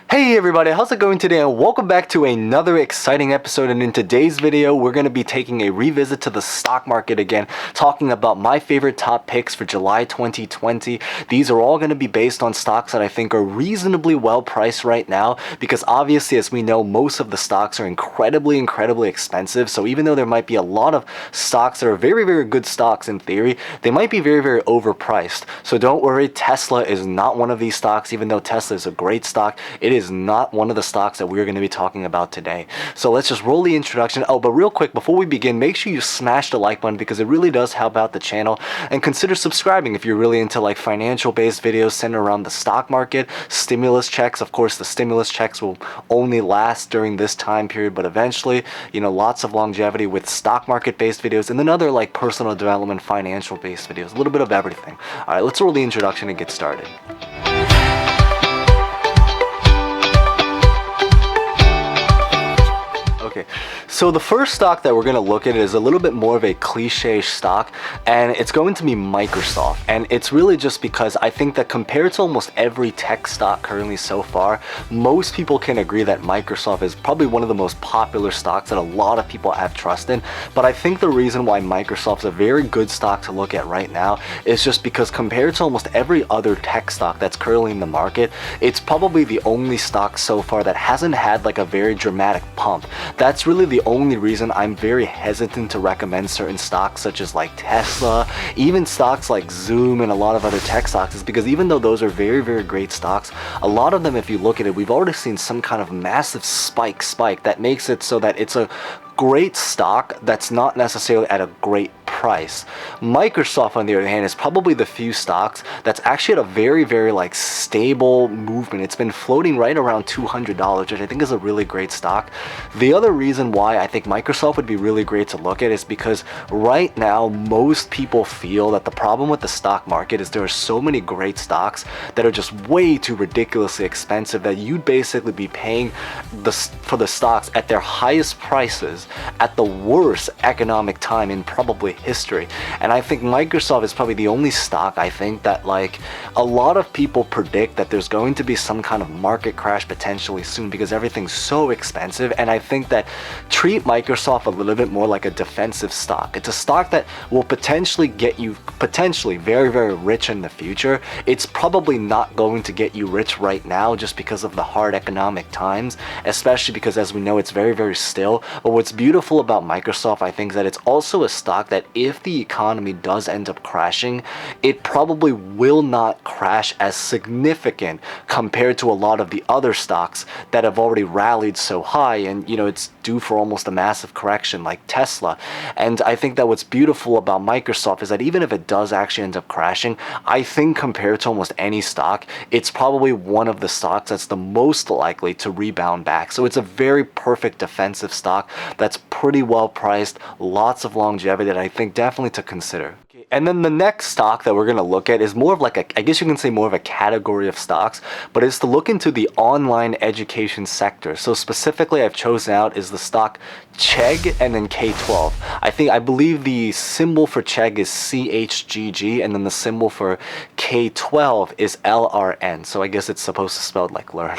Hey everybody, how's it going today, and welcome back to another exciting episode. And in today's video we're going to be taking a revisit to the stock market again, talking about my favorite top picks for July 2020. These are all going to be based on stocks that I think are reasonably well priced right now, because obviously, as we know, most of the stocks are incredibly expensive. So even though there might be a lot of stocks that are very good stocks in theory, they might be very overpriced. So don't worry, Tesla is not one of these stocks. Even though Tesla is a great stock, it is not one of the stocks that we're going to be talking about today. So let's just roll the introduction. Oh, but real quick, before we begin, make sure you smash the like button, because it really does help out the channel, and consider subscribing if you're really into like financial based videos centered around the stock market, stimulus checks. Of course, the stimulus checks will only last during this time period, but eventually, you know, lots of longevity with stock market based videos, and then other like personal development, financial based videos, a little bit of everything. All right, let's roll the introduction and get started. Okay, so the first stock that we're going to look at is a little bit more of a cliche stock, and it's going to be Microsoft. And it's really just because I think that compared to almost every tech stock currently so far, most people can agree that Microsoft is probably one of the most popular stocks that a lot of people have trust in. But I think the reason why Microsoft's a very good stock to look at right now is just because compared to almost every other tech stock that's currently in the market, it's probably the only stock so far that hasn't had like a very dramatic pump. That's really the only reason I'm very hesitant to recommend certain stocks such as like Tesla, even stocks like Zoom and a lot of other tech stocks, is because even though those are very great stocks, a lot of them, if you look at it, we've already seen some kind of massive spike that makes it so that it's a great stock that's not necessarily at a great price. Microsoft, on the other hand, is probably the few stocks that's actually at a very like stable movement. It's been floating right around $200, which I think is a really great stock. The other reason why I think Microsoft would be really great to look at is because right now most people feel that the problem with the stock market is there are so many great stocks that are just way too ridiculously expensive that you'd basically be paying for the stocks at their highest prices at the worst economic time in probably history. And I think Microsoft is probably the only stock, I think, that like a lot of people predict that there's going to be some kind of market crash potentially soon, because everything's so expensive. And I think that treat Microsoft a little bit more like a defensive stock. It's a stock that will potentially get you very rich in the future. It's probably not going to get you rich right now just because of the hard economic times, especially because, as we know, it's very still. But what's beautiful about Microsoft, I think, is that it's also a stock that if the economy does end up crashing, it probably will not crash as significant compared to a lot of the other stocks that have already rallied so high, and you know, it's due for almost a massive correction like Tesla. And I think that what's beautiful about Microsoft is that even if it does actually end up crashing, I think compared to almost any stock, it's probably one of the stocks that's the most likely to rebound back. So it's a very perfect defensive stock that's pretty well priced, lots of longevity, that I think definitely to consider. And then the next stock that we're going to look at is more of like a, I guess you can say more of a category of stocks, but it's to look into the online education sector. So specifically I've chosen out is the stock Chegg and then K12. I believe the symbol for Chegg is CHGG, and then the symbol for K12 is LRN. So I guess it's supposed to spell like learn.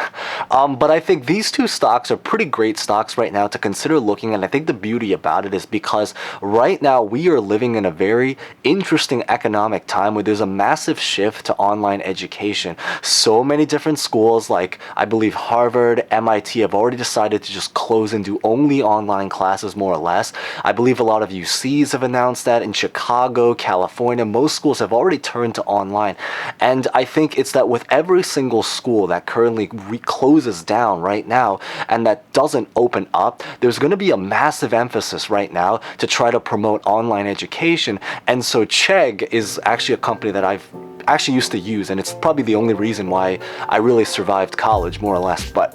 But I think these two stocks are pretty great stocks right now to consider looking at. I think the beauty about it is because right now we are living in a very interesting economic time where there's a massive shift to online education. So many different schools, like I believe Harvard, MIT, have already decided to just close and do only online classes, more or less. I believe a lot of UCs have announced that. In Chicago, California, most schools have already turned to online. And I think it's that with every single school that currently closes down right now and that doesn't open up, there's going to be a massive emphasis right now to try to promote online education. And so Chegg is actually a company that I've actually used to use, and it's probably the only reason why I really survived college, more or less, but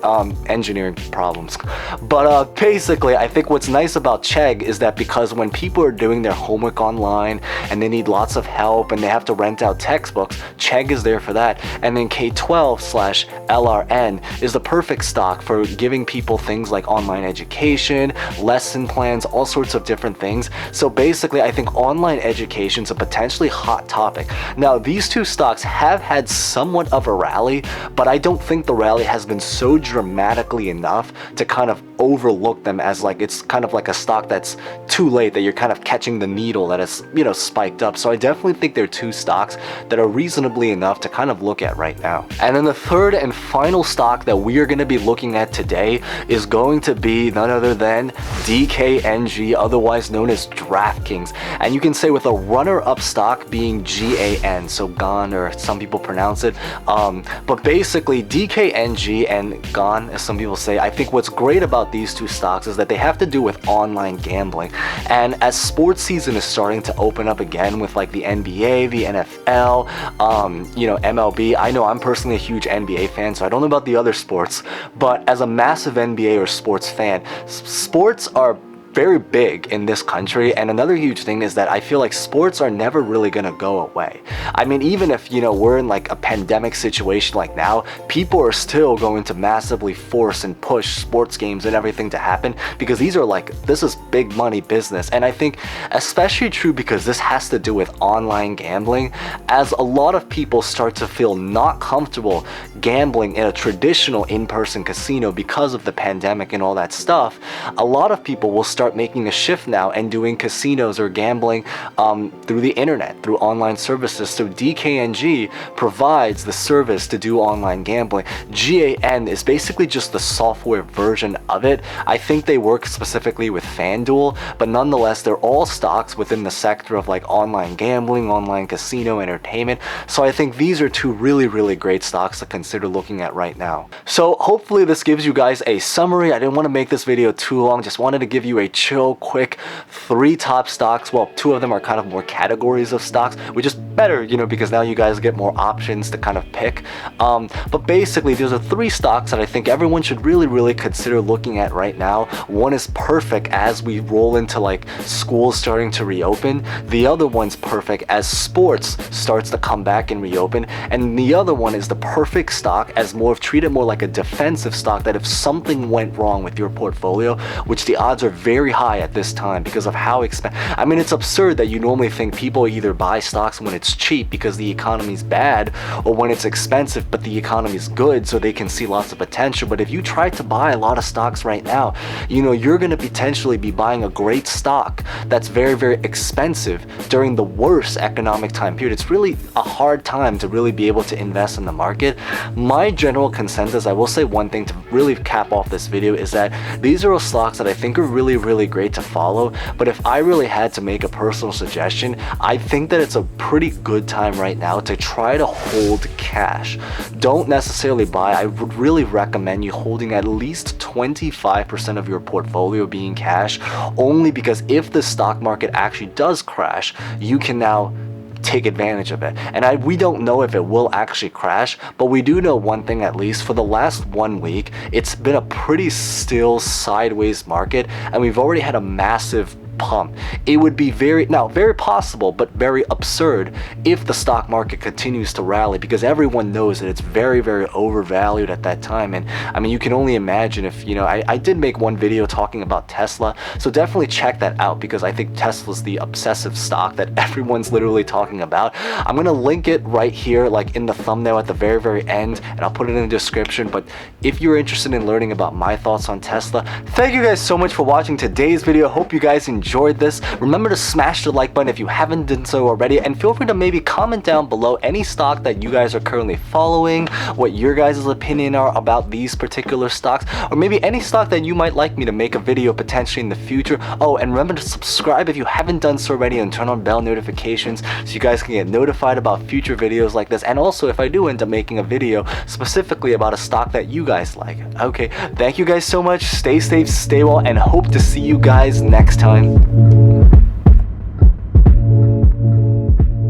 engineering problems. But basically, I think what's nice about Chegg is that because when people are doing their homework online and they need lots of help and they have to rent out textbooks, Chegg is there for that. And then K12/LRN is the perfect stock for giving people things like online education, lesson plans, all sorts of different things. So basically, I think online education is a potentially hot topic. Now, these two two stocks have had somewhat of a rally, but I don't think the rally has been so dramatically enough to kind of overlook them as like it's kind of like a stock that's too late, that you're kind of catching the needle that is, you know, spiked up. So I definitely think they're two stocks that are reasonably enough to kind of look at right now. And then the third and final stock that we are going to be looking at today is going to be none other than DKNG, otherwise known as DraftKings. And you can say with a runner-up stock being GAN, so GAN, or some people pronounce it. But basically DKNG and GAN, as some people say, I think what's great about these two stocks is that they have to do with online gambling. And as sports season is starting to open up again with like the NBA, the NFL, you know, MLB. I know I'm personally a huge NBA fan, so I don't know about the other sports, but as a massive NBA or sports fan, sports are very big in this country. And another huge thing is that I feel like sports are never really gonna go away. I mean, even if, you know, we're in like a pandemic situation like now, people are still going to massively force and push sports games and everything to happen, because these are like, this is big money business. And I think especially true because this has to do with online gambling, as a lot of people start to feel not comfortable gambling in a traditional in-person casino because of the pandemic and all that stuff. A lot of people will start making a shift now and doing casinos or gambling through the internet, through online services. So DKNG provides the service to do online gambling. GAN is basically just the software version of it. I think they work specifically with FanDuel, but nonetheless, they're all stocks within the sector of like online gambling, online casino, entertainment. So I think these are two really, really great stocks to consider looking at right now. So hopefully this gives you guys a summary. I didn't want to make this video too long, just wanted to give you a chill, quick 3 top stocks. Well, 2 of them are kind of more categories of stocks, which is better, you know, because now you guys get more options to kind of pick. But basically, there's 3 stocks that I think everyone should really, really consider looking at right now. One is perfect as we roll into like schools starting to reopen. The other one's perfect as sports starts to come back and reopen. And the other one is the perfect stock as treat it more like a defensive stock, that if something went wrong with your portfolio, which the odds are very high at this time because of how expensive. I mean, it's absurd that you normally think people either buy stocks when it's cheap because the economy's bad, or when it's expensive but the economy's good so they can see lots of potential. But if you try to buy a lot of stocks right now, you know, you're going to potentially be buying a great stock that's very, very expensive during the worst economic time period. It's really a hard time to really be able to invest in the market. My general consensus, I will say one thing to really cap off this video, is that these are all stocks that I think are really, really great to follow. But if I really had to make a personal suggestion, I think that it's a pretty good time right now to try to hold cash. Don't necessarily buy. I would really recommend you holding at least 25% of your portfolio being cash, only because if the stock market actually does crash, you can now take advantage of it. And we don't know if it will actually crash, but we do know one thing, at least for the last 1 week, it's been a pretty still sideways market, and we've already had a massive pump. It would be very possible, but very absurd if the stock market continues to rally, because everyone knows that it's very, very overvalued at that time. And I mean, you can only imagine if, you know, I did make one video talking about Tesla, so definitely check that out, because I think Tesla's the obsessive stock that everyone's literally talking about. I'm gonna link it right here, like in the thumbnail at the very, very end, and I'll put it in the description. But if you're interested in learning about my thoughts on Tesla, thank you guys so much for watching today's video. Hope you guys enjoyed this. Remember to smash the like button if you haven't done so already, and feel free to maybe comment down below any stock that you guys are currently following, what your guys' opinion are about these particular stocks, or maybe any stock that you might like me to make a video potentially in the future. Oh, and remember to subscribe if you haven't done so already, and turn on bell notifications so you guys can get notified about future videos like this. And also, if I do end up making a video specifically about a stock that you guys like. Okay, thank you guys so much. Stay safe, stay well, and hope to see you guys next time.